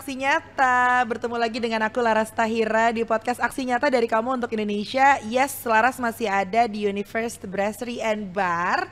Aksi Nyata. Bertemu lagi dengan aku Laras Tahira di podcast Aksi Nyata dari Kamu untuk Indonesia. Yes, Laras masih ada di Universe Brasserie and Bar.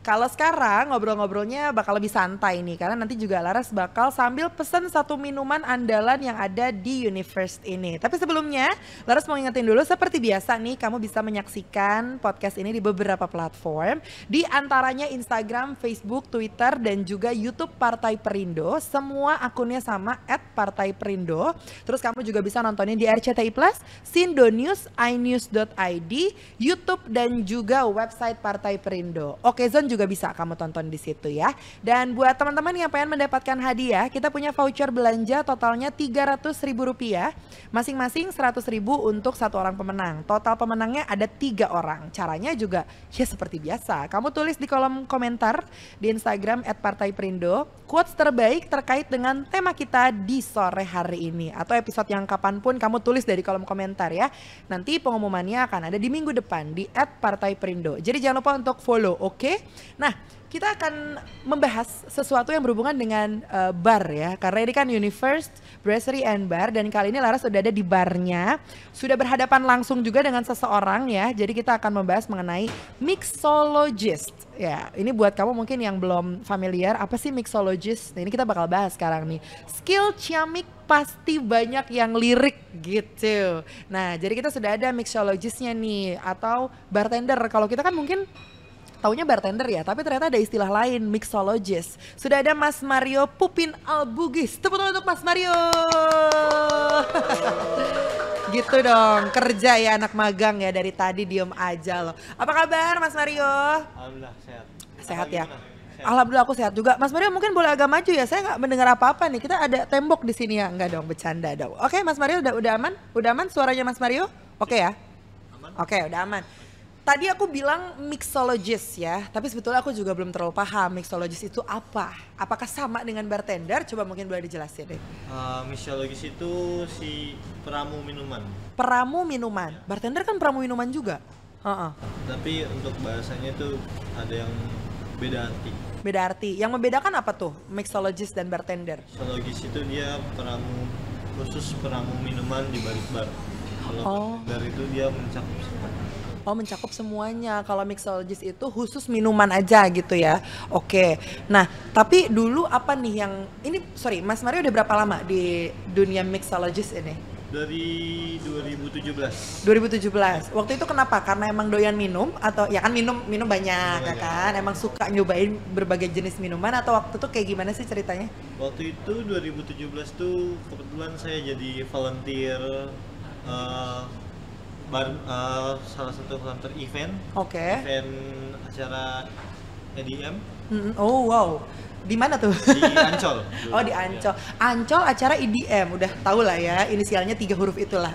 Kalau sekarang ngobrol-ngobrolnya bakal lebih santai nih, karena nanti juga Laras bakal sambil pesen satu minuman andalan yang ada di Universe ini. Tapi sebelumnya, Laras mau ingetin dulu seperti biasa nih, kamu bisa menyaksikan podcast ini di beberapa platform, di antaranya Instagram, Facebook, Twitter, dan juga YouTube Partai Perindo. Semua akunnya sama @partaiperindo. Terus kamu juga bisa nontonin di RCTI Plus, Sindo News, inews.id, YouTube, dan juga website Partai Perindo. Oke, Zon juga bisa kamu tonton di situ ya. Dan buat teman-teman yang pengen mendapatkan hadiah, kita punya voucher belanja totalnya Rp300.000, masing-masing Rp100.000 untuk satu orang pemenang. Total pemenangnya ada 3 orang. Caranya juga ya seperti biasa. Kamu tulis di kolom komentar di Instagram @partaiperindo quotes terbaik terkait dengan tema kita di sore hari ini atau episode yang kapanpun, kamu tulis dari kolom komentar ya. Nanti pengumumannya akan ada di minggu depan di @partaiperindo. Jadi jangan lupa untuk follow, oke? Nah, kita akan membahas sesuatu yang berhubungan dengan bar ya, karena ini kan Universe Brasserie and Bar, dan kali ini Laras sudah ada di barnya, sudah berhadapan langsung juga dengan seseorang ya. Jadi kita akan membahas mengenai mixologist ya. Ini buat kamu mungkin yang belum familiar, apa sih mixologist? Nah, ini kita bakal bahas sekarang nih. Skill ciamik pasti banyak yang lirik gitu. Nah, jadi kita sudah ada mixologistnya nih, atau bartender. Kalau kita kan mungkin taunya bartender ya, tapi ternyata ada istilah lain, mixologist. Sudah ada Mas Mario Pupin Albugis. Tepuk tangan untuk Mas Mario. Gitu dong, kerja ya anak magang ya, dari tadi diem aja loh. Apa kabar Mas Mario? Alhamdulillah sehat. Sehat ya? Alhamdulillah aku sehat juga. Mas Mario mungkin boleh agak maju ya, saya nggak mendengar apa-apa nih. Kita ada tembok di sini ya, enggak dong, bercanda dong. Oke Mas Mario udah aman? Udah aman suaranya Mas Mario? Oke ya? Aman? Oke, udah aman. Tadi aku bilang mixologist ya, tapi sebetulnya aku juga belum terlalu paham mixologist itu apa. Apakah sama dengan bartender? Coba mungkin boleh dijelasin deh. Mixologist itu si peramu minuman. Peramu minuman. Bartender kan peramu minuman juga. Tapi untuk bahasanya itu ada yang beda arti. Beda arti. Yang membedakan apa tuh mixologist dan bartender? Mixologist itu dia peramu, khusus peramu minuman di balik bar. Kalau bartender itu dia mencakup semua. Oh, mencakup semuanya. Kalau mixologist itu khusus minuman aja gitu ya. Oke. Nah, tapi dulu apa nih yang ini, sorry, Mas Mario udah berapa lama di dunia mixologist ini? Dari 2017. 2017. Waktu itu kenapa? Karena emang doyan minum atau ya kan minum banyak ya kan? Emang suka nyobain berbagai jenis minuman, atau waktu itu kayak gimana sih ceritanya? Waktu itu 2017 tuh kebetulan saya jadi volunteer salah satu volunteer event. Oke. Event acara EDM. Oh wow, di mana tuh? Di Ancol. Oh di Ancol. Ancol acara EDM, udah tahu lah ya, inisialnya 3 huruf itulah.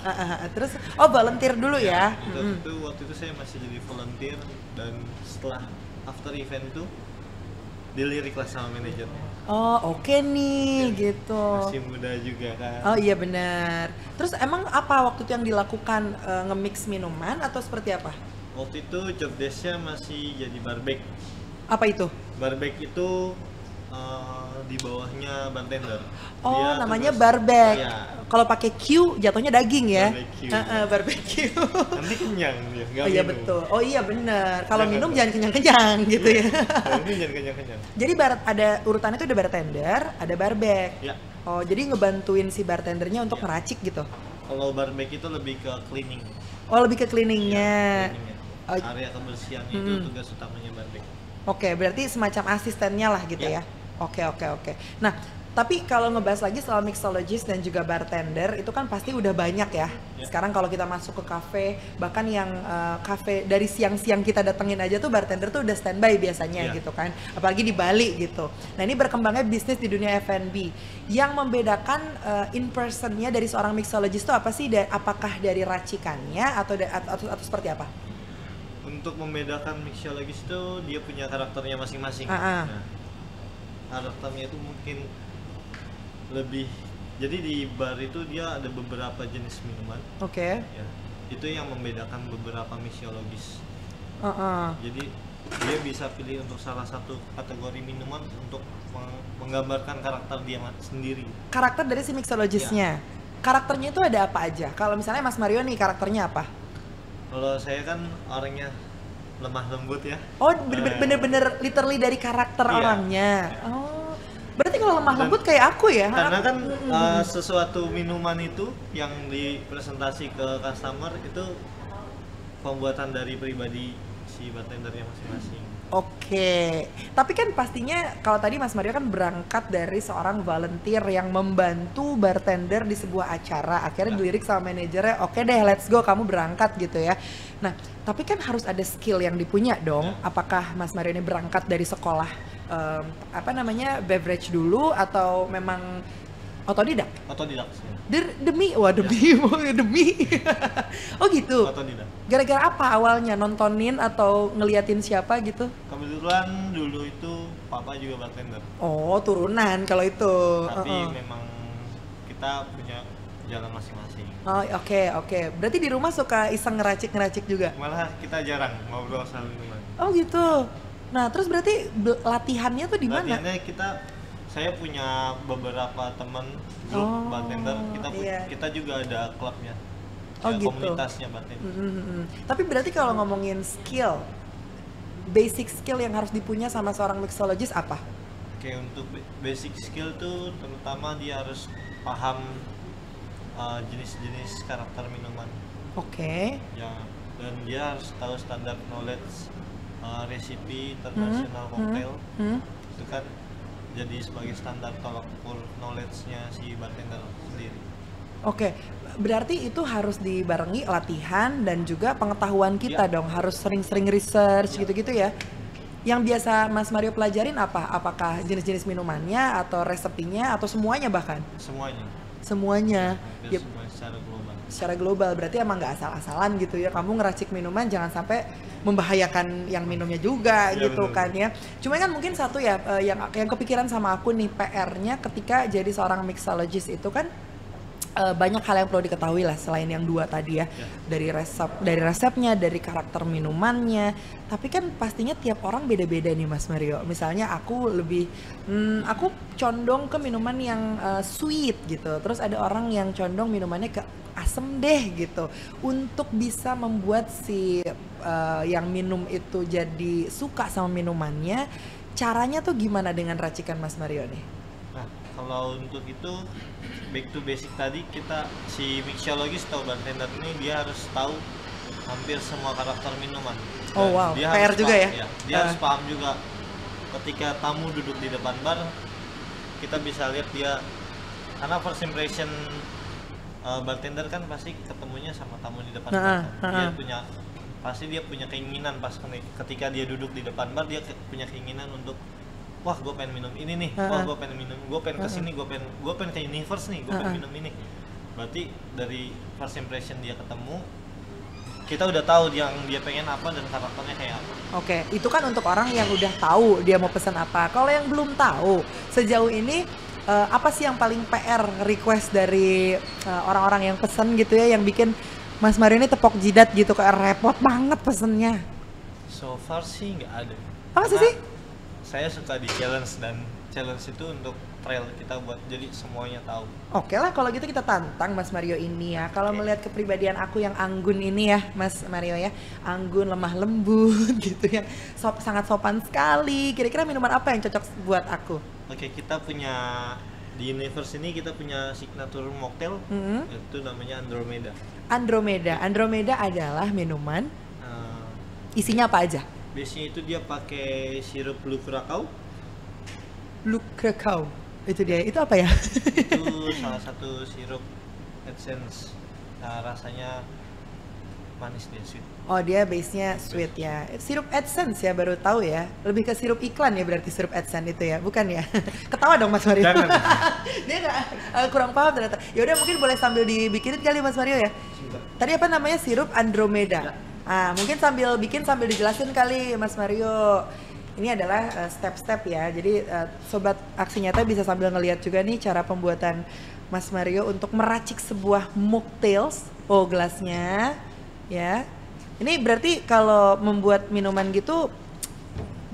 Terus volunteer dulu ya. Waktu itu saya masih jadi volunteer, dan setelah after event tuh dilirik lah sama manajernya. Oh oke nih ya, gitu. Masih muda juga kan. Oh iya benar. Terus emang apa waktu itu yang dilakukan, nge-mix minuman atau seperti apa? Waktu itu job desk-nya masih jadi barback. Apa itu? Barback itu di bawahnya bartender. Oh Dia namanya tugas, barback. ya, Kalau pakai Q jatuhnya daging ya. Barbecue. Barbecue. Nanti kenyang dia. Oh iya betul. Oh iya benar. Kalau minum jangan kenyang-kenyang gitu ya. Kalau ini jangan kenyang-kenyang. Jadi ada urutannya itu, ada bartender, ada barback. Ya. Oh jadi ngebantuin si bartendernya untuk ngeracik gitu. Kalau barback itu lebih ke cleaning. Oh lebih ke cleaningnya. Area kebersihannya itu tugas utamanya barback. Oke, berarti semacam asistennya lah gitu ya. Oke. Nah, tapi kalau ngebahas lagi soal mixologist dan juga bartender, itu kan pasti udah banyak ya. Sekarang kalau kita masuk ke kafe, bahkan yang kafe dari siang-siang kita datengin aja tuh bartender tuh udah standby biasanya gitu kan. Apalagi di Bali gitu. Nah ini berkembangnya bisnis di dunia F&B. Yang membedakan in personnya dari seorang mixologist itu apa sih? Apakah dari racikannya atau seperti apa? Untuk membedakan mixologist itu dia punya karakternya masing-masing. Nah, karakternya itu mungkin lebih, jadi di bar itu dia ada beberapa jenis minuman. Oke. Ya, itu yang membedakan beberapa mixologist. Jadi dia bisa pilih untuk salah satu kategori minuman untuk menggambarkan karakter dia sendiri. Karakter dari si mixologistnya. Ya. Karakternya itu ada apa aja? Kalau misalnya Mas Mario nih karakternya apa? Kalau saya kan orangnya lemah lembut ya. Oh, bener-bener literally dari karakter orangnya. Oh, berarti kalau lemah lembut kayak aku ya? Karena kan sesuatu minuman itu yang dipresentasi ke customer itu pembuatan dari pribadi si bartendernya masing-masing. Oke, tapi kan pastinya kalau tadi Mas Mario kan berangkat dari seorang volunteer yang membantu bartender di sebuah acara, akhirnya dilirik sama manajernya, oke deh let's go, kamu berangkat gitu ya. Nah, tapi kan harus ada skill yang dipunya dong. Apakah Mas Mario ini berangkat dari sekolah beverage dulu atau memang otodidak? Otodidak sih. Demi. Oh gitu. Otodidak. Gara-gara apa awalnya? Nontonin atau ngeliatin siapa gitu? Kebetulan dulu itu papa juga bartender. Oh, turunan kalau itu. Tapi memang kita punya jalan masing-masing. Oh, oke. Berarti di rumah suka iseng ngeracik juga? Malah kita jarang ngobrol soal minuman. Oh gitu. Nah, terus berarti latihannya tuh di mana? Latihannya saya punya beberapa teman grup bartender, kita juga ada klubnya, gitu. Komunitasnya bartender. Tapi berarti kalau ngomongin skill, basic skill yang harus dipunya sama seorang mixologist apa? Oke, untuk basic skill tuh terutama dia harus paham jenis-jenis karakter minuman. Oke. Ya, dan dia harus tahu standar knowledge resipi international cocktail. Itu kan jadi sebagai standar tolak ukur knowledge-nya si bartender sendiri. Oke, berarti itu harus dibarengi latihan dan juga pengetahuan kita dong, harus sering-sering research gitu-gitu ya. Yang biasa Mas Mario pelajarin apa? Apakah jenis-jenis minumannya atau resepinya atau semuanya bahkan? Semuanya. Yep. Secara global. Secara global, berarti emang nggak asal-asalan gitu ya. Kamu ngeracik minuman jangan sampai membahayakan yang minumnya juga gitu bener. Kan ya. Cuma kan mungkin satu ya yang kepikiran sama aku nih PR-nya ketika jadi seorang mixologist itu kan banyak hal yang perlu diketahui lah selain yang dua tadi ya. Dari resepnya, dari karakter minumannya. Tapi kan pastinya tiap orang beda-beda nih Mas Mario. Misalnya aku aku condong ke minuman yang sweet gitu. Terus ada orang yang condong minumannya ke asem deh gitu. Untuk bisa membuat si yang minum itu jadi suka sama minumannya, caranya tuh gimana dengan racikan Mas Mario nih? Nah, kalau untuk itu back to basic tadi, si mixologist atau bartender ini dia harus tahu hampir semua karakter minuman. Oh wow, dia PR juga paham, ya? Dia harus paham juga ketika tamu duduk di depan bar, kita bisa lihat dia, karena first impression bartender kan pasti ketemunya sama tamu di depan bar. Dia punya keinginan pas ketika dia duduk di depan bar, dia punya keinginan untuk wah gue pengen minum ini nih, gue pengen kesini, gue pengen ke Universe nih, gue pengen minum ini. Berarti dari first impression dia ketemu, kita udah tahu yang dia pengen apa dan karakternya kayak apa. Oke, itu kan untuk orang yang udah tahu dia mau pesan apa. Kalau yang belum tahu, sejauh ini apa sih yang paling PR request dari orang-orang yang pesen gitu ya, yang bikin Mas Mario ini tepok jidat gitu, kayak repot banget pesennya? So far sih nggak ada. Apa sih? Saya suka di challenge, dan challenge itu untuk trial kita buat jadi semuanya tahu. Oke lah, kalau gitu kita tantang Mas Mario ini ya. Kalau melihat kepribadian aku yang anggun ini ya Mas Mario ya, anggun, lemah lembut gitu ya, sangat sopan sekali. Kira-kira minuman apa yang cocok buat aku? Oke, kita punya di Universe ini kita punya signature mocktail, itu namanya Andromeda. Andromeda adalah minuman isinya apa aja? Biasanya itu dia pakai sirup blue curacao. Itu dia. Itu apa ya? Itu salah satu sirup essence. Nah, rasanya manis dia, sweet. Oh, dia base-nya sweet ya. Sirup essence ya, baru tahu ya. Lebih ke sirup iklan ya berarti sirup essence itu ya, bukan ya? Ketawa dong Mas Mario. Jangan. Dia nggak kurang paham ternyata. Ya udah, mungkin boleh sambil dibikinin kali Mas Mario ya. Tadi apa namanya, sirup Andromeda. Mungkin sambil bikin sambil dijelasin kali Mas Mario. Ini adalah step-step ya. Jadi sobat Aksi Nyata bisa sambil ngelihat juga nih cara pembuatan Mas Mario untuk meracik sebuah mocktails. Oh, gelasnya ya. Ini berarti kalau membuat minuman gitu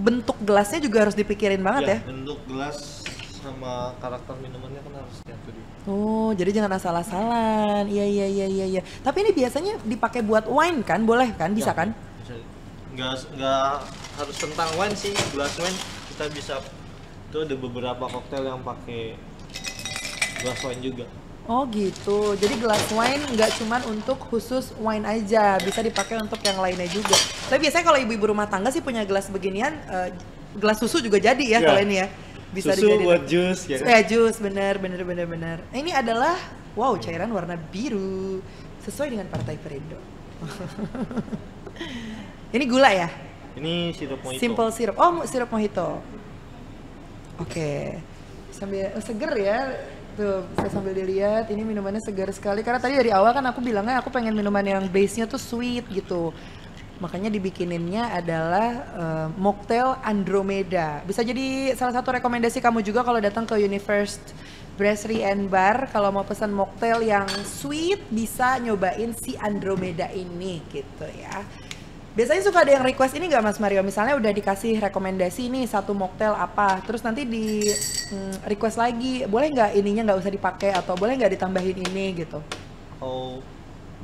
bentuk gelasnya juga harus dipikirin banget ya. Bentuk gelas sama karakter minumannya kan harus nyatu di. Oh, jadi jangan asal-asalan. Iya. Tapi ini biasanya dipakai buat wine kan? Boleh kan? Bisa kan? Bisa. Nggak harus tentang wine sih, gelas wine kita bisa. Itu ada beberapa koktail yang pakai gelas wine juga. Oh gitu, jadi gelas wine nggak cuman untuk khusus wine aja, bisa dipakai untuk yang lainnya juga. Tapi biasanya kalau ibu-ibu rumah tangga sih punya gelas beginian, gelas susu juga jadi ya kalau ini ya. Bisa susu dijadiin buat jus ya kan? jus, bener. Ini adalah, wow, cairan warna biru, sesuai dengan Partai Perindo. Ini gula ya? Ini sirup mojito. Simple syrup, oh sirup mojito. Oke, sambil seger ya. Tuh, bisa sambil dilihat, ini minumannya segar sekali. Karena tadi dari awal kan aku bilangnya aku pengen minuman yang base-nya tuh sweet gitu. Makanya dibikininnya adalah mocktail Andromeda. Bisa jadi salah satu rekomendasi kamu juga kalau datang ke Universe Brasserie and Bar. Kalau mau pesan mocktail yang sweet, bisa nyobain si Andromeda ini gitu ya. Biasanya suka ada yang request ini nggak Mas Mario? Misalnya udah dikasih rekomendasi nih satu mocktail apa, terus nanti di request lagi, boleh nggak ininya nggak usah dipakai atau boleh nggak ditambahin ini gitu? Oh,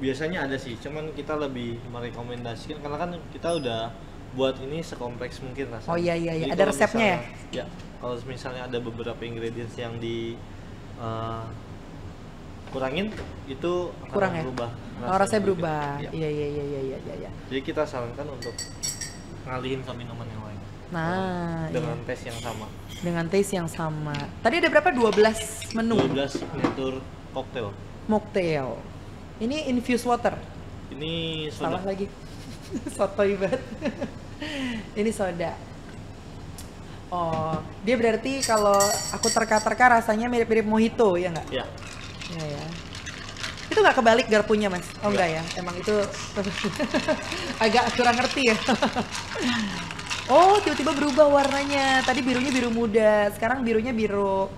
biasanya ada sih, cuman kita lebih merekomendasikan karena kan kita udah buat ini sekompleks mungkin rasanya. Oh iya, ada resepnya misalnya, ya? Kalau misalnya ada beberapa ingredients yang di kurangin itu kurang ya? berubah. Rasanya berubah. Iya. Jadi kita sarankan untuk ngalihin ke minuman yang lain. Nah, dengan taste yang sama. Dengan taste yang sama. Tadi ada berapa? 12 menu. 12 miniatur cocktail. Mocktail. Ini infused water. Ini soda. Salah lagi. Sotoy banget. Ini soda. Oh, dia berarti kalau aku terka-terka rasanya mirip-mirip mojito, ya nggak? Ya. Ya. Itu nggak kebalik garpunya Mas? Oh enggak ya, emang itu agak kurang ngerti ya. Oh tiba-tiba berubah warnanya, tadi birunya biru muda, sekarang birunya biru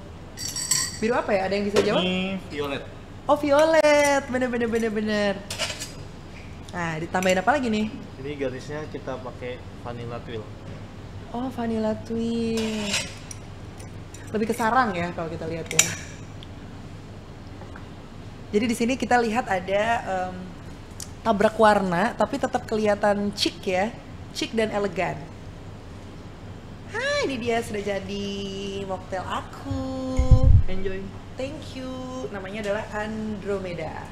apa ya, ada yang bisa jawab? Ini violet. Oh violet, bener. Nah ditambahin apa lagi nih? Ini garisnya kita pakai vanilla twill. Oh vanilla twill, lebih ke sarang ya kalau kita lihat ya. Jadi di sini kita lihat ada tabrak warna, tapi tetap kelihatan chic ya, chic dan elegan. Ini dia sudah jadi mocktail aku. Enjoy. Thank you. Namanya adalah Andromeda.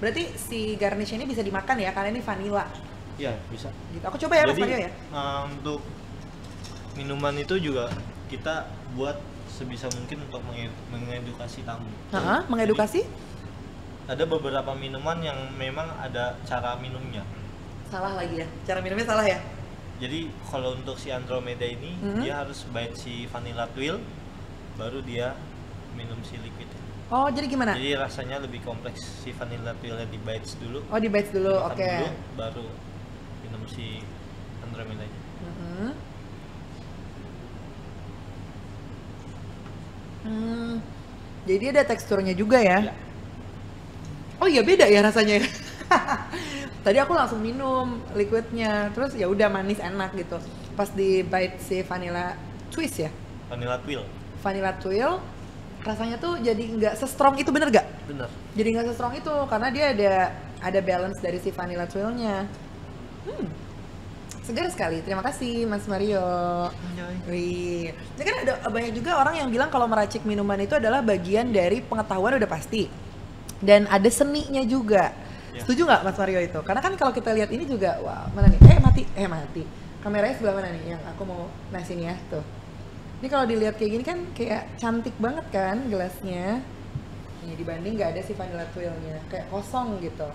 Berarti si garnish ini bisa dimakan ya, karena ini vanilla. Iya bisa. Gitu. Aku coba ya Mas Mario ya. Untuk minuman itu juga kita buat sebisa mungkin untuk mengedukasi tamu. Mengedukasi? Jadi, ada beberapa minuman yang memang ada cara minumnya. Salah lagi ya, cara minumnya salah ya? Jadi kalau untuk si Andromeda ini, dia harus bite si vanilla twill, baru dia minum si liquid. Oh jadi gimana? Jadi rasanya lebih kompleks, si vanilla twillnya di bites dulu. Oh di bites dulu, oke. Baru minum si Andromeda. Jadi ada teksturnya juga ya? Oh iya beda ya rasanya. Tadi aku langsung minum liquidnya, terus ya udah manis enak gitu. Pas di bite si vanilla twist ya? Vanilla twill. Vanilla twill, rasanya tuh jadi nggak se-strong itu, bener gak? Bener. Jadi nggak se-strong itu karena dia ada balance dari si vanilla twillnya. Segar sekali. Terima kasih Mas Mario. Wih. Ini kan ada banyak juga orang yang bilang kalau meracik minuman itu adalah bagian dari pengetahuan udah pasti. Dan ada seninya juga. Ya. Setuju nggak Mas Mario itu? Karena kan kalau kita lihat ini juga, wah mana nih? Mati. Kameranya sebelah mana nih? Yang aku mau sini ya, tuh. Ini kalau dilihat kayak gini kan kayak cantik banget kan gelasnya. Nih dibanding nggak ada si vanilla twillnya, kayak kosong gitu.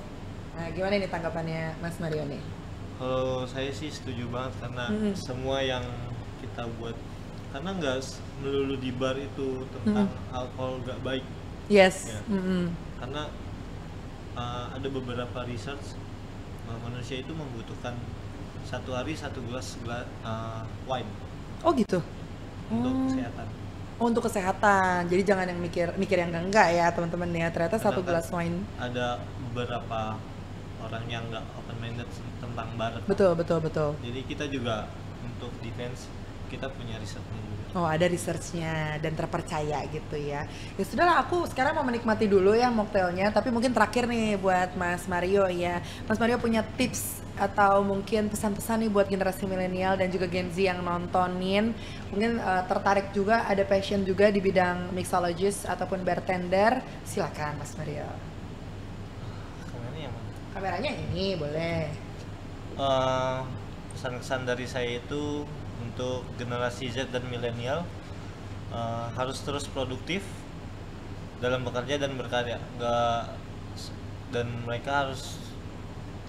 Nah gimana nih tanggapannya Mas Mario nih? Kalau saya sih setuju banget karena semua yang kita buat, karena nggak melulu di bar itu tentang alkohol nggak baik. Yes. Ya. Karena ada beberapa research manusia itu membutuhkan satu hari satu gelas wine. Oh gitu. Untuk kesehatan. Oh, untuk kesehatan. Jadi jangan yang mikir yang enggak ya teman-teman ya. Ternyata satu gelas wine. Ada beberapa orang yang nggak open minded tentang bar. Betul. Jadi kita juga untuk defense kita punya risetnya juga. Oh, ada researchnya dan terpercaya gitu ya. Ya sudahlah, aku sekarang mau menikmati dulu ya mocktailnya. Tapi mungkin terakhir nih buat Mas Mario ya. Mas Mario punya tips atau mungkin pesan-pesan nih buat generasi milenial dan juga Gen Z yang nontonin. Mungkin tertarik juga, ada passion juga di bidang mixologist ataupun bartender. Silakan Mas Mario. Kameranya yang mana? Kameranya ini boleh. Pesan-pesan dari saya itu untuk generasi Z dan milenial harus terus produktif dalam bekerja dan berkarya, dan mereka harus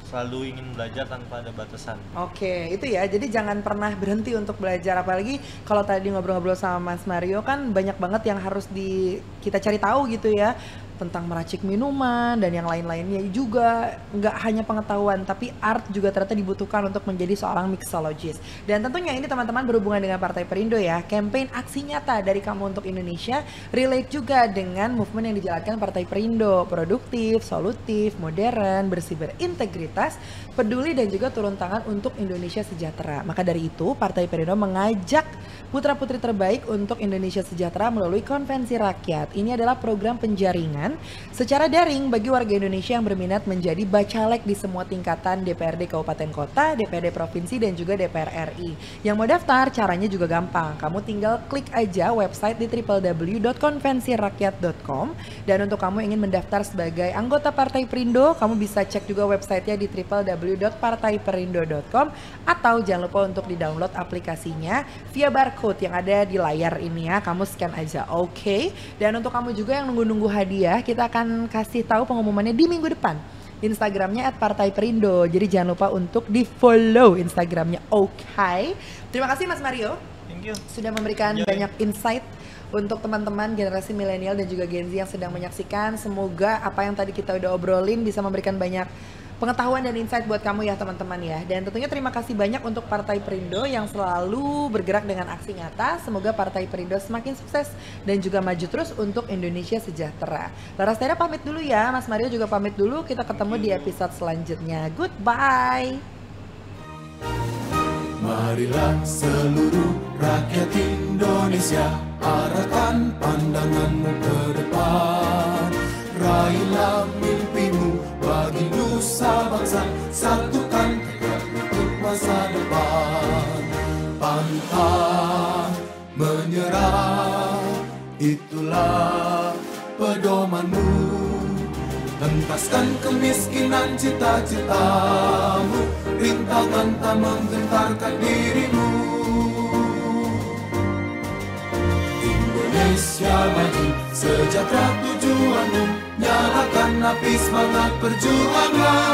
selalu ingin belajar tanpa ada batasan. Oke, itu ya. Jadi jangan pernah berhenti untuk belajar, apalagi kalau tadi ngobrol-ngobrol sama Mas Mario kan banyak banget yang harus kita cari tahu gitu ya, tentang meracik minuman dan yang lain-lainnya juga. Nggak hanya pengetahuan, tapi art juga ternyata dibutuhkan untuk menjadi seorang mixologist. Dan tentunya ini teman-teman berhubungan dengan Partai Perindo ya. Campaign aksi nyata dari kamu untuk Indonesia relate juga dengan movement yang dijalankan Partai Perindo. Produktif, solutif, modern, bersih, berintegritas, peduli dan juga turun tangan untuk Indonesia sejahtera. Maka dari itu Partai Perindo mengajak putra-putri terbaik untuk Indonesia sejahtera melalui Konvensi Rakyat. Ini adalah program penjaringan secara daring bagi warga Indonesia yang berminat menjadi bacalek di semua tingkatan DPRD Kabupaten Kota, DPRD Provinsi dan juga DPR RI. Yang mau daftar caranya juga gampang. Kamu tinggal klik aja website di www.konvensirakyat.com, dan untuk kamu ingin mendaftar sebagai anggota Partai Perindo, kamu bisa cek juga websitenya di www.partaiperindo.com, atau jangan lupa untuk di-download aplikasinya via barcode yang ada di layar ini ya. Kamu scan aja, oke? Dan untuk kamu juga yang nunggu-nunggu hadiah, kita akan kasih tahu pengumumannya di minggu depan. Instagramnya @partaiperindo. Jadi jangan lupa untuk di-follow Instagramnya, oke? Terima kasih Mas Mario. Thank you. Sudah memberikan banyak insight untuk teman-teman generasi milenial dan juga Gen Z yang sedang menyaksikan. Semoga apa yang tadi kita udah obrolin bisa memberikan banyak pengetahuan dan insight buat kamu ya teman-teman ya. Dan tentunya terima kasih banyak untuk Partai Perindo yang selalu bergerak dengan aksi nyata. Semoga Partai Perindo semakin sukses dan juga maju terus untuk Indonesia sejahtera. Laras Tahira pamit dulu ya, Mas Mario juga pamit dulu. Kita ketemu di episode selanjutnya. Goodbye. Marilah seluruh rakyat Indonesia, arahkan pandanganmu ke depan. Raihlah mimpimu bagi nusa bangsa, satukan tekad untuk masa depan. Pantang menyerah, itulah pedomanmu. Hentaskan kemiskinan cita-citamu, rintangan tak menggentarkan dirimu. Indonesia maju, sejahtera tujuanmu, nyalakan api semangat perjuangan.